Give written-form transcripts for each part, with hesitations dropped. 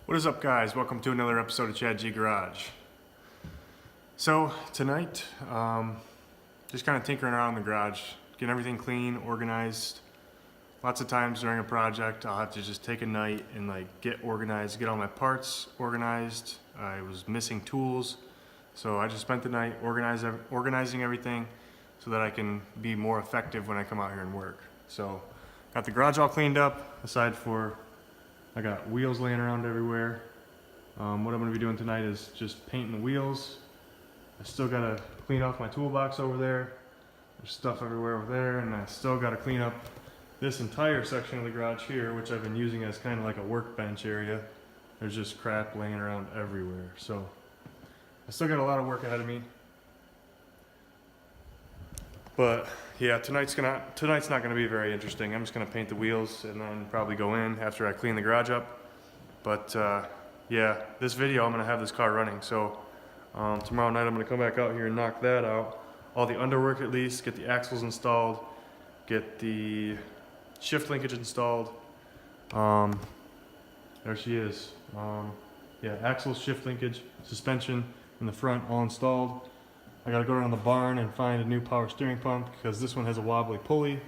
What is up, guys? Welcome to another episode of Chad G Garage. So tonight, just kind of tinkering around in the garage, getting everything clean, organized. Lots of times during a project, I'll have to just take a night and get organized, get all my parts organized. I was missing tools, so I just spent the night organizing everything so that I can be more effective when I come out here and work. So got the garage all cleaned up, aside for I got wheels laying around everywhere. What I'm going to be doing tonight is just painting the wheels. I still got to clean off my toolbox over there. There's stuff everywhere over there, and I still got to clean up this entire section of the garage here, which I've been using as kind of like a workbench area. There's just crap laying around everywhere. So I still got a lot of work ahead of me. But yeah, tonight's not gonna be very interesting. I'm just gonna paint the wheels and then probably go in after I clean the garage up. But yeah, this video I'm gonna have this car running. So tomorrow night I'm gonna come back out here and knock that out. All the underwork at least, get the axles installed, get the shift linkage installed. There she is. Yeah, axles, shift linkage, suspension in the front all installed. I gotta go around the barn and find a new power steering pump because this one has a wobbly pulley,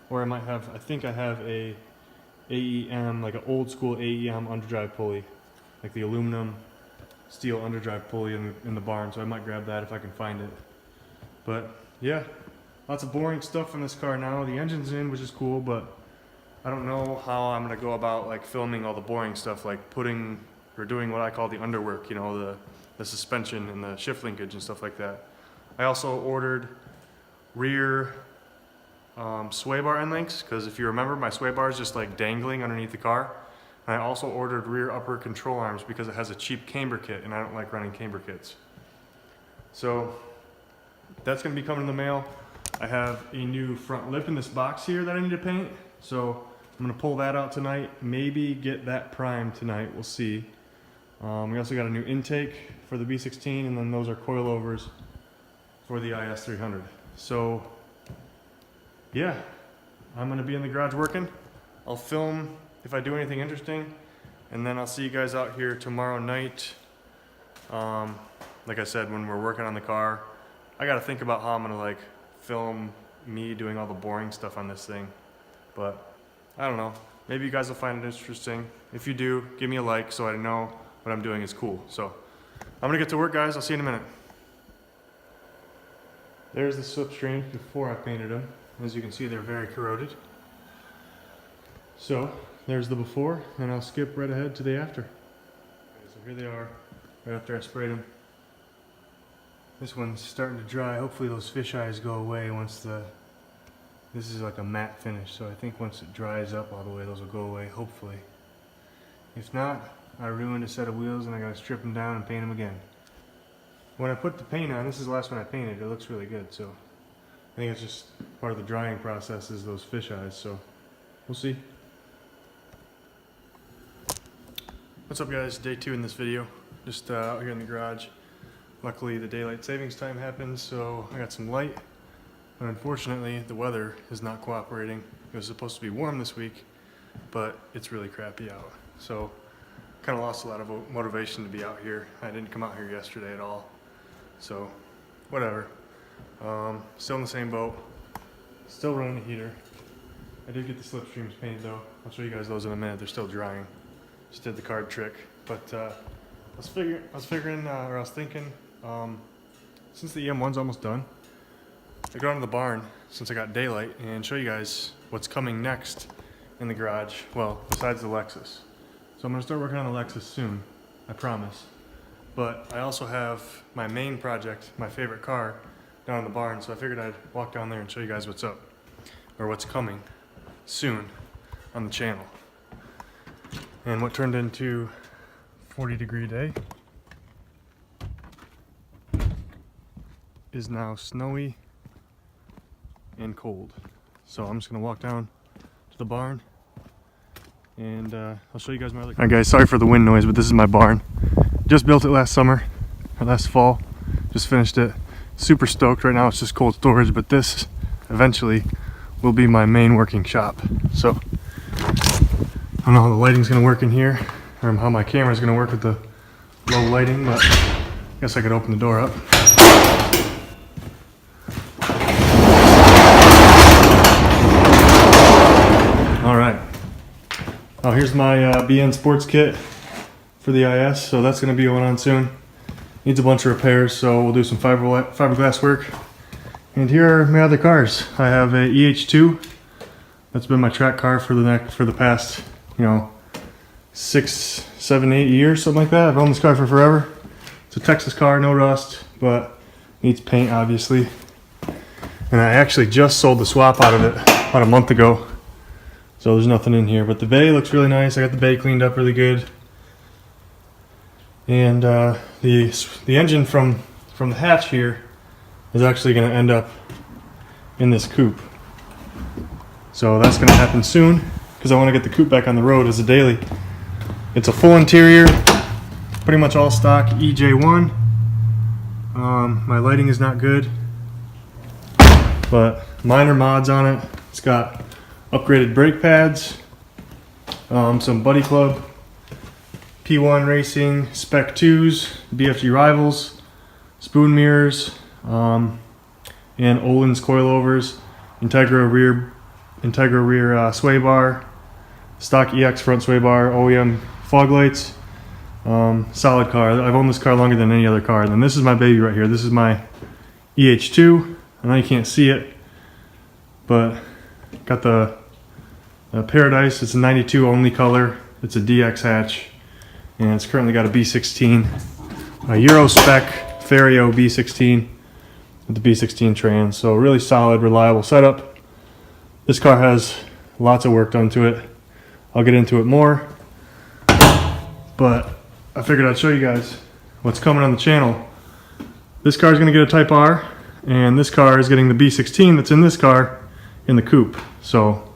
or I think I have a AEM, like an old school AEM underdrive pulley, like the aluminum steel underdrive pulley in the barn, so I might grab that if I can find it. But yeah, lots of boring stuff in this car now. The engine's in, which is cool, but I don't know how I'm gonna go about filming all the boring stuff, like putting or doing what I call the underwork, you know, the suspension and the shift linkage and stuff like that. I also ordered rear sway bar end links, because if you remember, my sway bar is just dangling underneath the car. And I also ordered rear upper control arms because it has a cheap camber kit, and I don't like running camber kits. So that's going to be coming in the mail. I have a new front lip in this box here that I need to paint, so I'm going to pull that out tonight, maybe get that primed tonight, we'll see. We also got a new intake for the B16, and then those are coilovers for the IS300. So yeah, I'm gonna be in the garage working. I'll film if I do anything interesting, and then I'll see you guys out here tomorrow night. Like I said, when we're working on the car, I gotta think about how I'm gonna film me doing all the boring stuff on this thing. But I don't know, maybe you guys will find it interesting. If you do, give me a like so I know what I'm doing is cool. So I'm gonna get to work, guys. I'll see you in a minute. There's the slipstreams before I painted them. As you can see, they're very corroded. So there's the before, and I'll skip right ahead to the after. Okay, so here they are, right after I sprayed them. This one's starting to dry. Hopefully those fish eyes go away once this is like a matte finish, so I think once it dries up all the way, those will go away, hopefully. If not, I ruined a set of wheels and I gotta strip them down and paint them again. When I put the paint on, this is the last one I painted, it looks really good, so I think it's just part of the drying process is those fish eyes, so we'll see. What's up, guys? Day 2 in this video. Just out here in the garage. Luckily the daylight savings time happened, so I got some light, but unfortunately the weather is not cooperating. It was supposed to be warm this week, but it's really crappy out, so kind of lost a lot of motivation to be out here. I didn't come out here yesterday at all. So, whatever. Still in the same boat. Still running the heater. I did get the slipstreams painted though. I'll show you guys those in a minute. They're still drying. Just did the card trick. But I was thinking, since the EM1's almost done, I'd go down to the barn since I got daylight and show you guys what's coming next in the garage. Well, besides the Lexus. So I'm gonna start working on the Lexus soon. I promise. But I also have my main project, my favorite car, down in the barn, so I figured I'd walk down there and show you guys what's up, or what's coming soon on the channel. And what turned into 40-degree day is now snowy and cold. So I'm just gonna walk down to the barn and I'll show you guys my other car. Alright guys, sorry for the wind noise, but this is my barn. Just built it last summer, or last fall. Just finished it. Super stoked. Right now it's just cold storage, but this eventually will be my main working shop. So I don't know how the lighting's gonna work in here. or how my camera is going to work with the low lighting, but I guess I could open the door up. All right. Oh, here's my BN Sports kit for the IS, so that's going to be going on soon. Needs a bunch of repairs, so we'll do some fiberglass work. And here are my other cars. I have a EH2. That's been my track car for the past, 6, 7, 8 years, something like that. I've owned this car for forever. It's a Texas car, no rust, but needs paint, obviously. And I actually just sold the swap out of it about a month ago, so there's nothing in here. But the bay looks really nice. I got the bay cleaned up really good. And the engine from the hatch here is actually going to end up in this coupe. So that's going to happen soon because I want to get the coupe back on the road as a daily. It's a full interior, pretty much all stock EJ1. My lighting is not good, but minor mods on it. It's got upgraded brake pads, some Buddy Club, P1 Racing, Spec 2s, BFG Rivals, spoon mirrors, and Olin's coilovers, Integra rear sway bar, stock EX front sway bar, OEM fog lights. Solid car. I've owned this car longer than any other car. And then this is my baby right here. This is my EH2. I know you can't see it, but got the Paradise. It's a 92 only color. It's a DX hatch, and it's currently got a B16, a Euro spec Ferio B16 with the B16 trans. So really solid, reliable setup. This car has lots of work done to it. I'll get into it more, but I figured I'd show you guys what's coming on the channel. This car is going to get a Type R, and this car is getting the B16 that's in this car in the coupe. So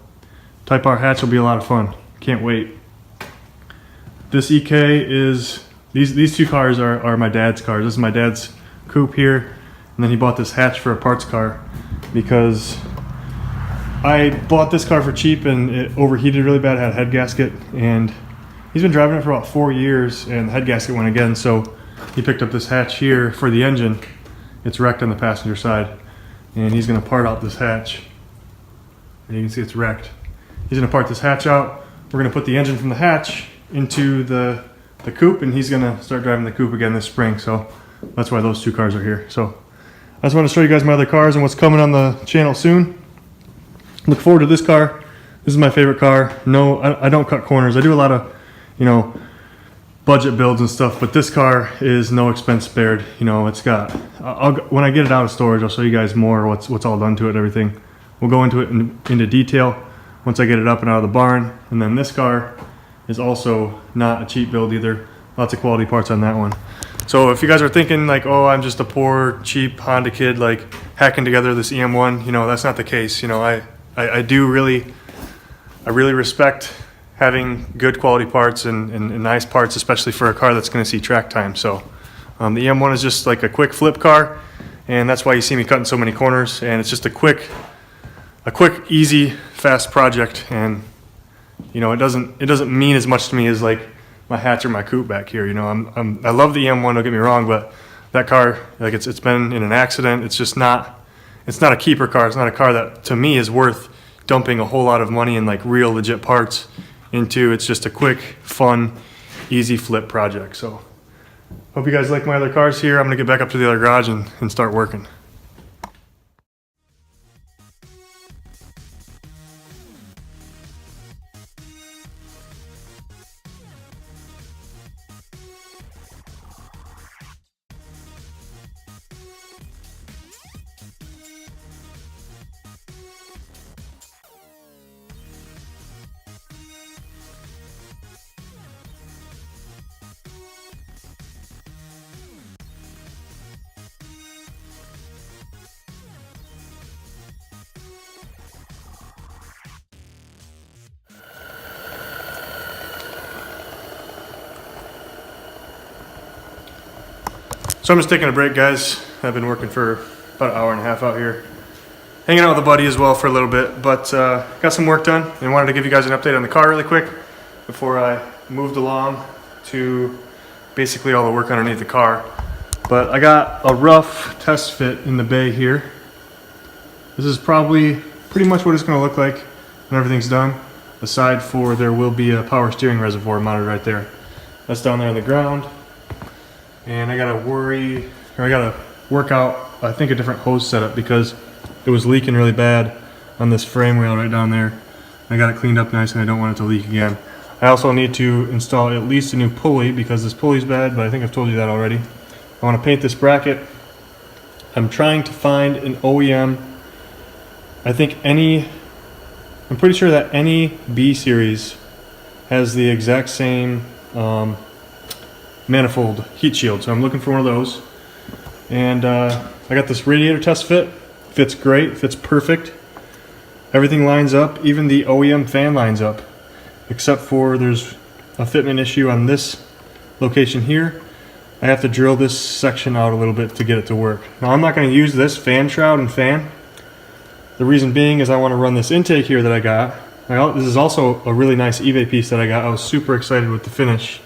Type R hatch will be a lot of fun. Can't wait. This EK is, these two cars are my dad's cars. This is my dad's coupe here, and then he bought this hatch for a parts car because I bought this car for cheap and it overheated really bad, had a head gasket, and he's been driving it for about 4 years and the head gasket went again, so he picked up this hatch here for the engine. It's wrecked on the passenger side, and he's going to part out this hatch. And you can see it's wrecked. He's going to part this hatch out. We're going to put the engine from the hatch into the coupe, and he's going to start driving the coupe again this spring, so that's why those two cars are here. So I just want to show you guys my other cars and what's coming on the channel soon. Look forward to this car. This is my favorite car. No, I don't cut corners. I do a lot of, budget builds and stuff, but this car is no expense spared. It's got, when I get it out of storage, I'll show you guys more what's all done to it and everything. We'll go into it into detail once I get it up and out of the barn. And then this car is also not a cheap build either. Lots of quality parts on that one. So if you guys are thinking like, oh, I'm just a poor, cheap Honda kid, like hacking together this EM1, that's not the case. I really respect having good quality parts and nice parts, especially for a car that's going to see track time. So the EM1 is just like a quick flip car, and that's why you see me cutting so many corners. And it's just a quick, easy, fast project. And it doesn't mean as much to me as like my hatch or my coupe back here. I love the EM1. Don't get me wrong, but that car, like it's been in an accident. It's just not. It's not a keeper car. It's not a car that, to me, is worth dumping a whole lot of money and like real legit parts into. It's just a quick, fun, easy flip project. So hope you guys like my other cars here. I'm gonna get back up to the other garage and start working. So I'm just taking a break, guys. I've been working for about an hour and a half out here. Hanging out with a buddy as well for a little bit, but got some work done and wanted to give you guys an update on the car really quick before I moved along to basically all the work underneath the car. But I got a rough test fit in the bay here. This is probably pretty much what it's going to look like when everything's done, aside for there will be a power steering reservoir mounted right there. That's down there on the ground. And I gotta work out, I think, a different hose setup because it was leaking really bad on this frame rail right down there. I got it cleaned up nice and I don't want it to leak again. I also need to install at least a new pulley because this pulley's bad, but I think I've told you that already. I want to paint this bracket. I'm trying to find an OEM. I'm pretty sure that any B series has the exact same manifold heat shield, so I'm looking for one of those. And I got this radiator test fit. Fits great, fits perfect. Everything lines up, even the OEM fan lines up, except for there's a fitment issue on this location here. I have to drill this section out a little bit to get it to work. Now I'm not going to use this fan shroud and fan. The reason being is I want to run this intake here that I got. This is also a really nice eBay piece that I got. I was super excited with the finish.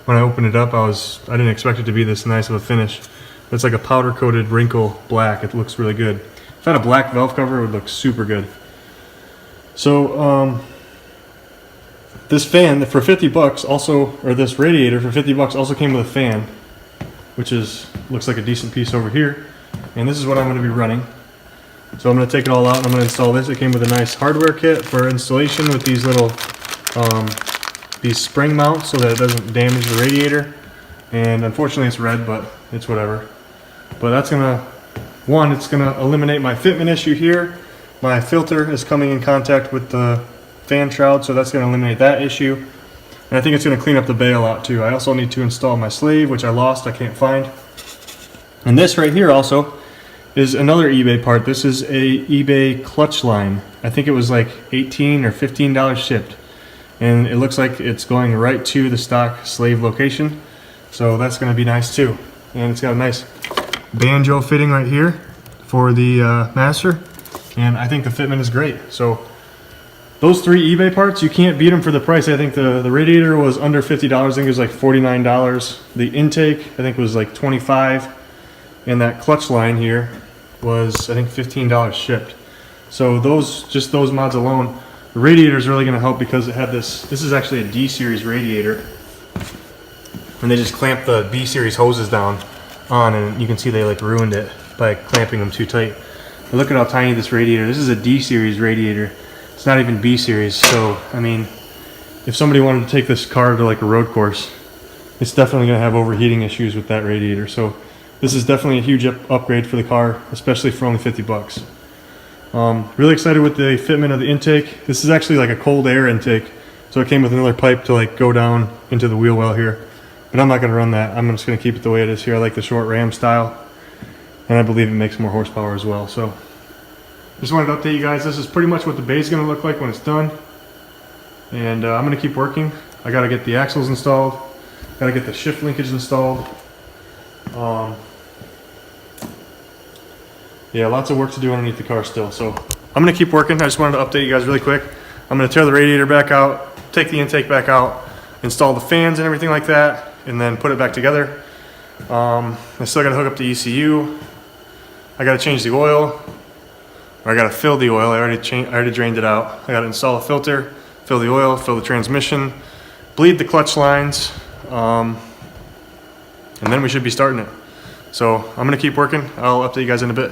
When I opened it up, I didn't expect it to be this nice of a finish. It's like a powder coated wrinkle black. It looks really good. If I had a black valve cover, it would look super good. So this fan for 50 bucks also, or this radiator for 50 bucks also came with a fan, which looks like a decent piece over here. And this is what I'm going to be running. So I'm going to take it all out and I'm going to install this. It came with a nice hardware kit for installation with these little these spring mounts so that it doesn't damage the radiator. And unfortunately it's red, but it's whatever. But that's gonna, it's gonna eliminate my fitment issue here. My filter is coming in contact with the fan shroud, so that's gonna eliminate that issue. And I think it's gonna clean up the bay a lot too. I also need to install my sleeve, which I lost, I can't find. And this right here also is another eBay part. This is a eBay clutch line. I think it was like $18 or $15 shipped. And it looks like it's going right to the stock slave location. So that's gonna be nice too. And it's got a nice banjo fitting right here for the master. And I think the fitment is great. So those three eBay parts, you can't beat them for the price. I think the radiator was under $50. I think it was like $49. The intake, I think, was like $25. And that clutch line here was, I think, $15 shipped. So just those mods alone, the radiator is really going to help because it had this is actually a D series radiator. And they just clamped the B series hoses down on, and you can see they like ruined it by clamping them too tight. But look at how tiny this radiator. This is a D series radiator. It's not even B series. So I mean, if somebody wanted to take this car to like a road course, it's definitely going to have overheating issues with that radiator. So this is definitely a huge upgrade for the car, especially for only 50 bucks. Really excited with the fitment of the intake. This is actually like a cold air intake, so it came with another pipe to like go down into the wheel well here. But I'm not going to run that. I'm just going to keep it the way it is here. I like the short ram style, and I believe it makes more horsepower as well. So just wanted to update you guys. This is pretty much what the bay is going to look like when it's done. And I'm going to keep working. I got to get the axles installed. Got to get the shift linkage installed. Yeah, lots of work to do underneath the car still. So I'm going to keep working. I just wanted to update you guys really quick. I'm going to tear the radiator back out, take the intake back out, install the fans and everything like that, and then put it back together. I still got to hook up the ECU. I got to change the oil, or I got to fill the oil. I already drained it out. I got to install a filter, fill the oil, fill the transmission, bleed the clutch lines, and then we should be starting it. So I'm going to keep working. I'll update you guys in a bit.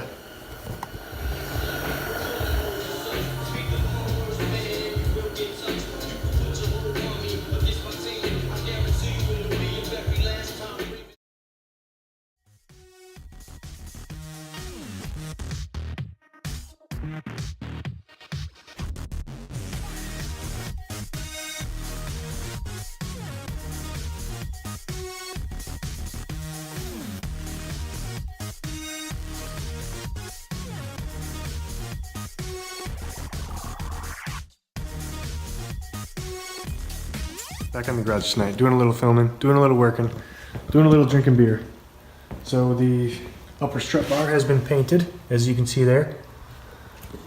Back on the garage tonight, doing a little filming, doing a little working, doing a little drinking beer. So the upper strut bar has been painted, as you can see there.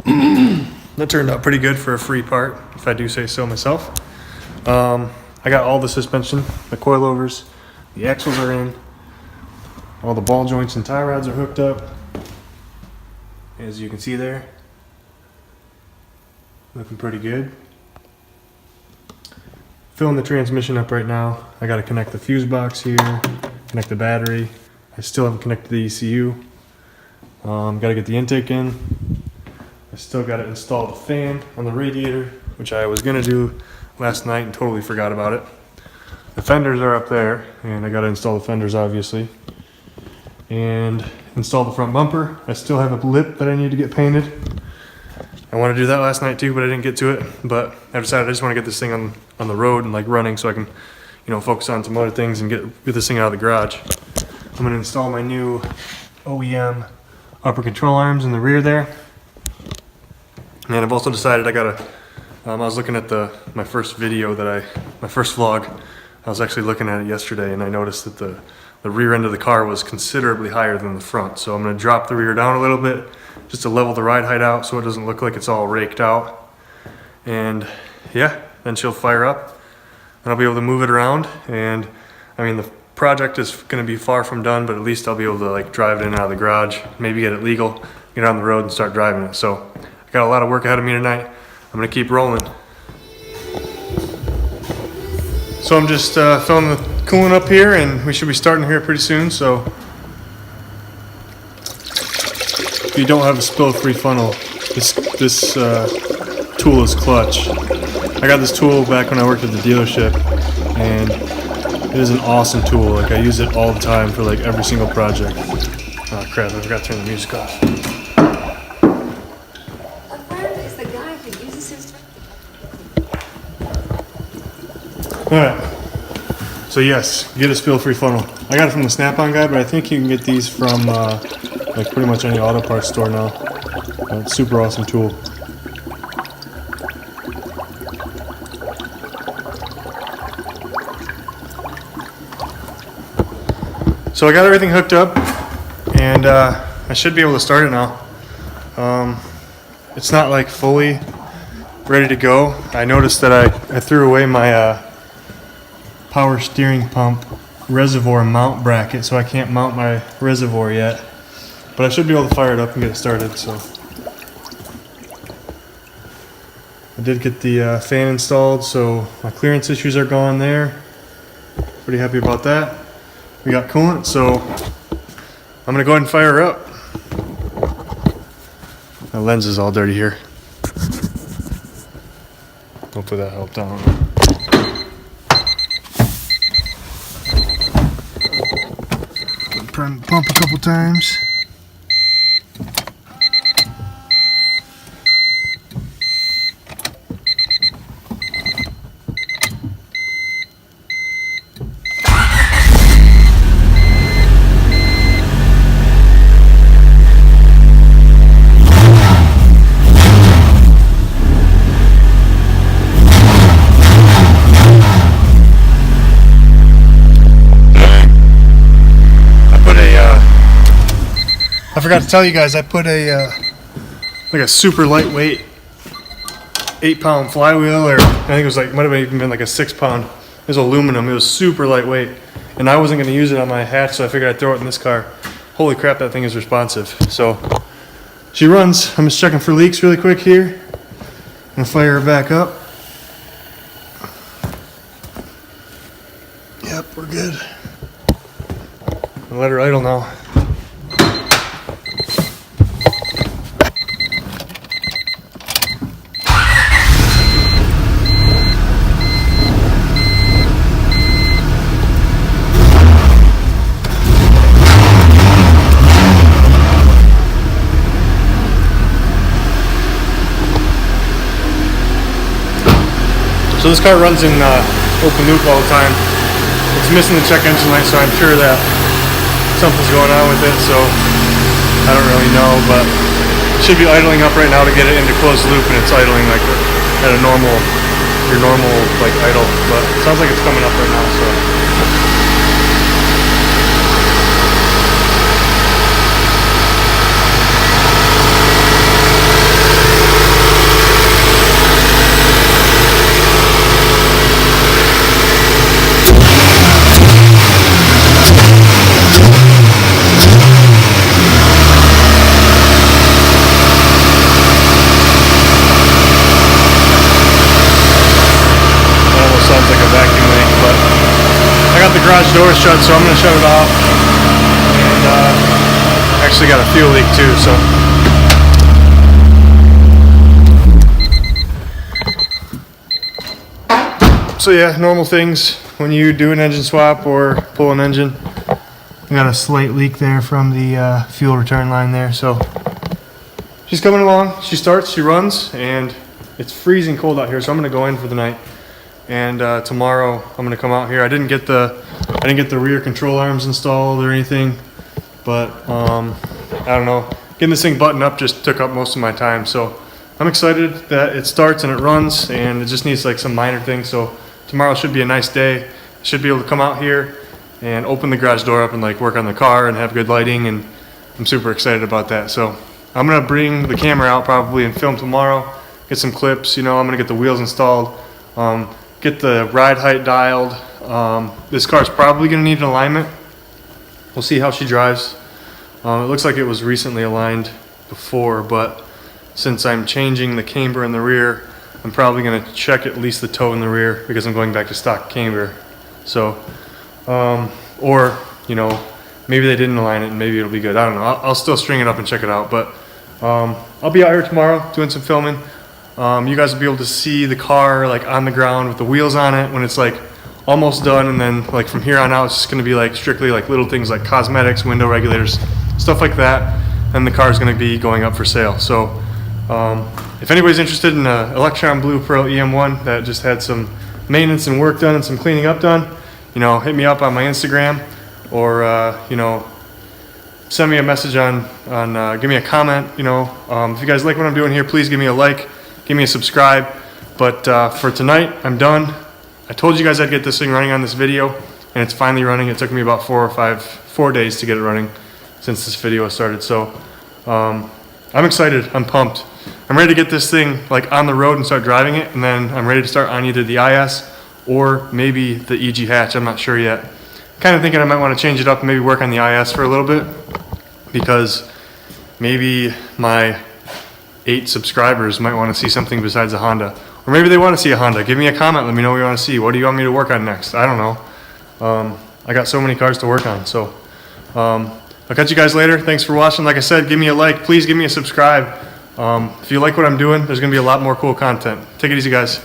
That turned out pretty good for a free part, if I do say so myself. I I got all the suspension, the coilovers, the axles are in, all the ball joints and tie rods are hooked up, as you can see there. Looking pretty good. Filling the transmission up right now. I got to connect the fuse box here, connect the battery. I still haven't connected the ECU. Got to get the intake in. I still got to install the fan on the radiator, which I was going to do last night and totally forgot about it. The fenders are up there, and I got to install the fenders obviously. And install the front bumper. I still have a lip that I need to get painted. I want to do that last night too, but I didn't get to it. But I decided I just want to get this thing on the road and like running so I can, focus on some other things and get this thing out of the garage. I'm going to install my new OEM upper control arms in the rear there. And I've also decided I was looking at my first video my first vlog. I was actually looking at it yesterday and I noticed that the rear end of the car was considerably higher than the front. So I'm going to drop the rear down a little bit just to level the ride height out so it doesn't look like it's all raked out. And yeah, then she'll fire up and I'll be able to move it around. And I mean, the project is going to be far from done, but at least I'll be able to like drive it in and out of the garage, maybe get it legal, get on the road and start driving it. So I got a lot of work ahead of me tonight. I'm going to keep rolling. So I'm just filling the coolant up here and we should be starting here pretty soon. So if you don't have a spill-free funnel, this tool is clutch. I got this tool back when I worked at the dealership and it is an awesome tool. Like I use it all the time for like every single project. Oh crap, I forgot to turn the music off. A friend is the guy who uses his... Alright, so yes, get a spill-free funnel. I got it from the Snap-on guy, but I think you can get these from like pretty much any auto parts store now. It's a super awesome tool. So I got everything hooked up and I should be able to start it now. It's not like fully ready to go. I noticed that I threw away my power steering pump reservoir mount bracket, so I can't mount my reservoir yet. But I should be able to fire it up and get it started. So I did get the fan installed, so my clearance issues are gone there. Pretty happy about that. We got coolant, so I'm gonna go ahead and fire her up. My lens is all dirty here. Hopefully that helped out. Prime the pump a couple times. I forgot to tell you guys, I put like a super lightweight 8-pound flywheel, or I think it was like, might have even been like a 6-pound. It was aluminum, it was super lightweight. And I wasn't gonna use it on my hatch, so I figured I'd throw it in this car. Holy crap, that thing is responsive. So she runs. I'm just checking for leaks really quick here. I'm gonna fire her back up. Yep, we're good. I'll let her idle now. So this car runs in open loop all the time. It's missing the check engine light, so I'm sure that something's going on with it, so I don't really know, but it should be idling up right now to get it into closed loop, and it's idling like at a your normal like idle, but it sounds like it's coming up right now, so. the garage door shut, so I'm gonna shut it off. And actually got a fuel leak too, so. So yeah, normal things when you do an engine swap or pull an engine. We got a slight leak there from the fuel return line there, so she's coming along. She starts, she runs, and it's freezing cold out here, so I'm gonna go in for the night. And tomorrow I'm gonna come out here. I didn't get the rear control arms installed or anything, but I don't know. Getting this thing buttoned up just took up most of my time, so I'm excited that it starts and it runs, and it just needs like some minor things. So tomorrow should be a nice day. I should be able to come out here and open the garage door up and like work on the car and have good lighting, and I'm super excited about that. So I'm gonna bring the camera out probably and film tomorrow, get some clips. You know, I'm gonna get the wheels installed, get the ride height dialed. This car's probably gonna need an alignment. We'll see how she drives. It looks like it was recently aligned before, but since I'm changing the camber in the rear, I'm probably gonna check at least the toe in the rear because I'm going back to stock camber. So, or, you know, maybe they didn't align it and maybe it'll be good. I don't know. I'll still string it up and check it out, but I'll be out here tomorrow doing some filming. You guys will be able to see the car like on the ground with the wheels on it when it's like almost done, and then like from here on out it's just gonna be like strictly like little things like cosmetics, window regulators, stuff like that, and the car is gonna be going up for sale. So if anybody's interested in an Electron Blue Pro EM1 that just had some maintenance and work done and some cleaning up done, you know, hit me up on my Instagram, or you know, send me a message on give me a comment. You know, if you guys like what I'm doing here, please give me a like, give me a subscribe. But for tonight, I'm done. I told you guys I'd get this thing running on this video, and it's finally running. It took me about 4 days to get it running since this video started. So I'm excited. I'm pumped. I'm ready to get this thing like on the road and start driving it, and then I'm ready to start on either the IS or maybe the EG hatch. I'm not sure yet. Kind of thinking I might want to change it up and maybe work on the IS for a little bit, because maybe my 8 subscribers might want to see something besides a Honda. Or maybe they want to see a Honda. Give me a comment. Let me know what you want to see. What do you want me to work on next? I don't know. I got so many cars to work on. So I'll catch you guys later. Thanks for watching. Like I said, give me a like. Please give me a subscribe. If you like what I'm doing, there's going to be a lot more cool content. Take it easy, guys.